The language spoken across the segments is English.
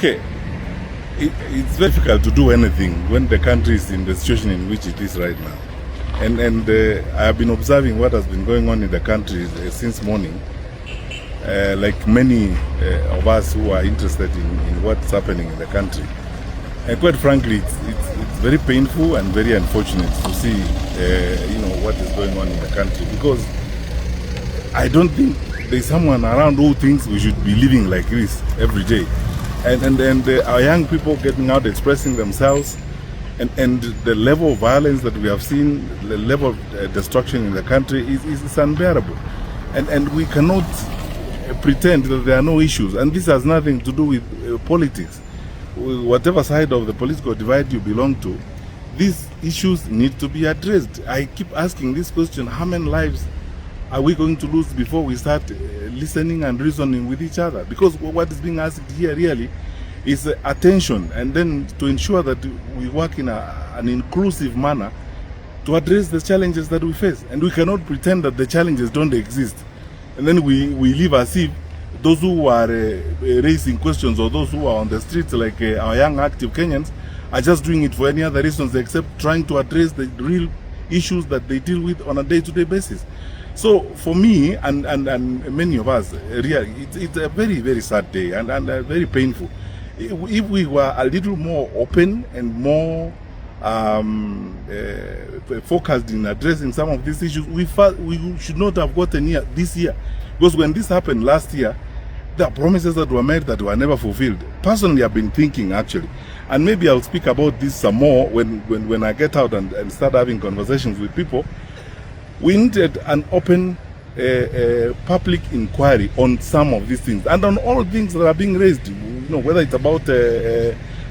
Okay, it's very difficult to do anything when the country is in the situation in which it is right now. And I have been observing what has been going on in the country since morning. Like many of us who are interested in what's happening in the country. And quite frankly, it's very painful and very unfortunate to see what is going on in the country, because I don't think there's someone around who thinks we should be living like this every day. And our young people getting out, expressing themselves, and the level of violence that we have seen, the level of destruction in the country is unbearable. And we cannot pretend that there are no issues. And this has nothing to do with politics. Whatever side of the political divide you belong to, these issues need to be addressed. I keep asking this question: how many lives are we going to lose before we start listening and reasoning with each other? Because what is being asked here really is attention, and then to ensure that we work in an inclusive manner to address the challenges that we face. And we cannot pretend that the challenges don't exist, and then we live as if those who are raising questions, or those who are on the streets, like our young active Kenyans, are just doing it for any other reasons except trying to address the real issues that they deal with on a day-to-day basis. So for me and many of us, really, it's a very, very sad day and very painful. If we were a little more open and more focused in addressing some of these issues, we should not have gotten here this year. Because when this happened last year, there are promises that were made that were never fulfilled. Personally, I've been thinking, actually, and maybe I'll speak about this some more when I get out and start having conversations with people. We needed an open public inquiry on some of these things, and on all things that are being raised, whether it's about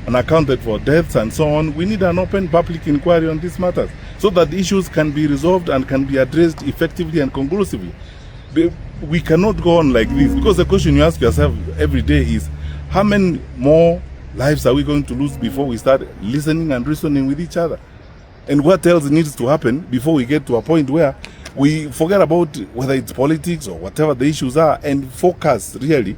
unaccounted for deaths and so on. We need an open public inquiry on these matters so that issues can be resolved and can be addressed effectively and conclusively. We cannot go on like this, because the question you ask yourself every day is: how many more lives are we going to lose before we start listening and reasoning with each other? And what else needs to happen before we get to a point where we forget about whether it's politics or whatever the issues are, and focus really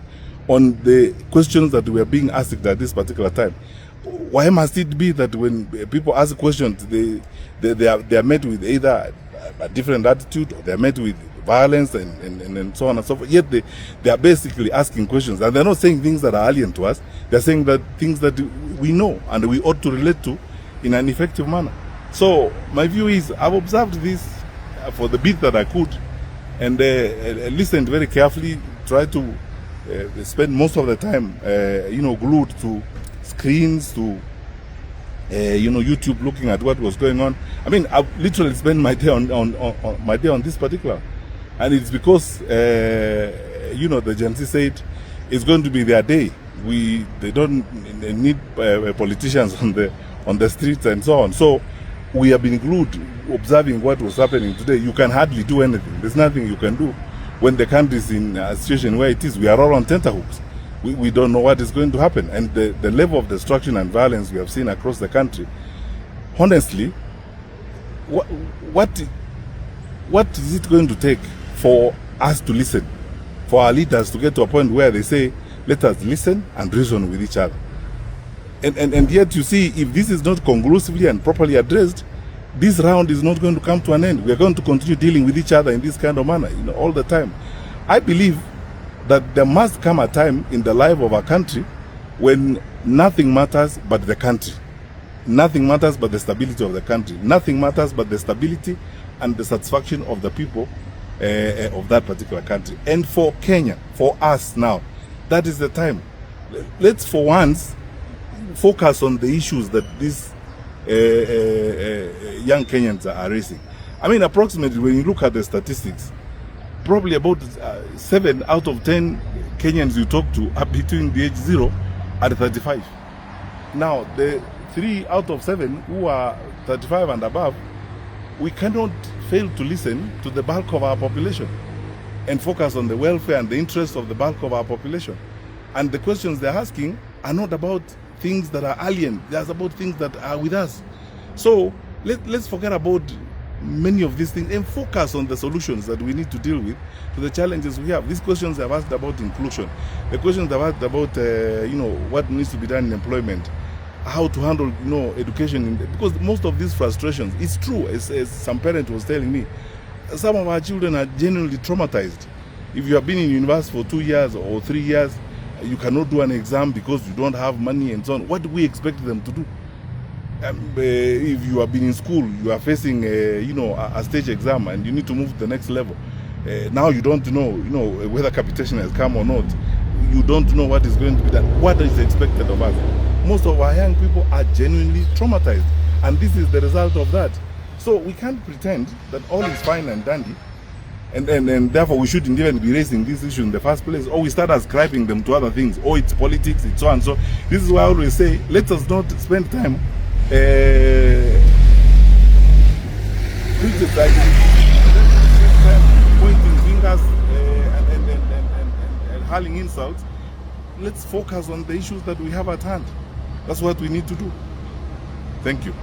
on the questions that we are being asked at this particular time? Why must it be that when people ask questions, they are met with either a different attitude, or they are met with violence and so on and so forth? Yet they are basically asking questions, and they're not saying things that are alien to us. They're saying that things that we know and we ought to relate to in an effective manner. So my view is, I've observed this for the bit that I could, and listened very carefully, tried to spend most of the time glued to screens, to YouTube, looking at what was going on. I mean, I've literally spent my day on this particular, and it's because the Gen Z said it's going to be their day. They don't need politicians on the streets and so on. So we have been glued, observing what was happening today. You can hardly do anything. There's nothing you can do when the country is in a situation where it is. We are all on tenterhooks. We don't know what is going to happen. And the level of destruction and violence we have seen across the country, honestly, what is it going to take for us to listen, for our leaders to get to a point where they say, let us listen and reason with each other? And yet, you see, if this is not conclusively and properly addressed, this round is not going to come to an end. We are going to continue dealing with each other in this kind of manner, all the time. I believe that there must come a time in the life of our country when nothing matters but the country. Nothing matters but the stability of the country. Nothing matters but the stability and the satisfaction of the people of that particular country. And for Kenya, for us now, that is the time. Let's for once focus on the issues that these young Kenyans are raising. I mean, approximately, when you look at the statistics, probably about 7 out of 10 Kenyans you talk to are between the age 0 and 35. Now, the 3 out of 7 who are 35 and above, we cannot fail to listen to the bulk of our population and focus on the welfare and the interests of the bulk of our population. And the questions they're asking are not about things that are alien. They're about things that are with us. So let's forget about many of these things and focus on the solutions that we need to deal with to the challenges we have. These questions I've asked about inclusion, the questions I've asked about what needs to be done in employment, how to handle education, because most of these frustrations, it's true, as some parent was telling me, some of our children are genuinely traumatized. If you have been in university for 2 years or 3 years, you cannot do an exam because you don't have money and so on. What do we expect them to do? If you have been in school, you are facing a stage exam and you need to move to the next level. Now you don't know whether capitation has come or not. You don't know what is going to be done. What is expected of us? Most of our young people are genuinely traumatized, and this is the result of that. So we can't pretend that all is fine and dandy, and therefore we shouldn't even be raising this issue in the first place, or we start ascribing them to other things. Oh, it's politics, it's so and so. This is why I always say, let us not spend time criticizing, pointing fingers and hurling insults. Let's focus on the issues that we have at hand. That's what we need to do. Thank you.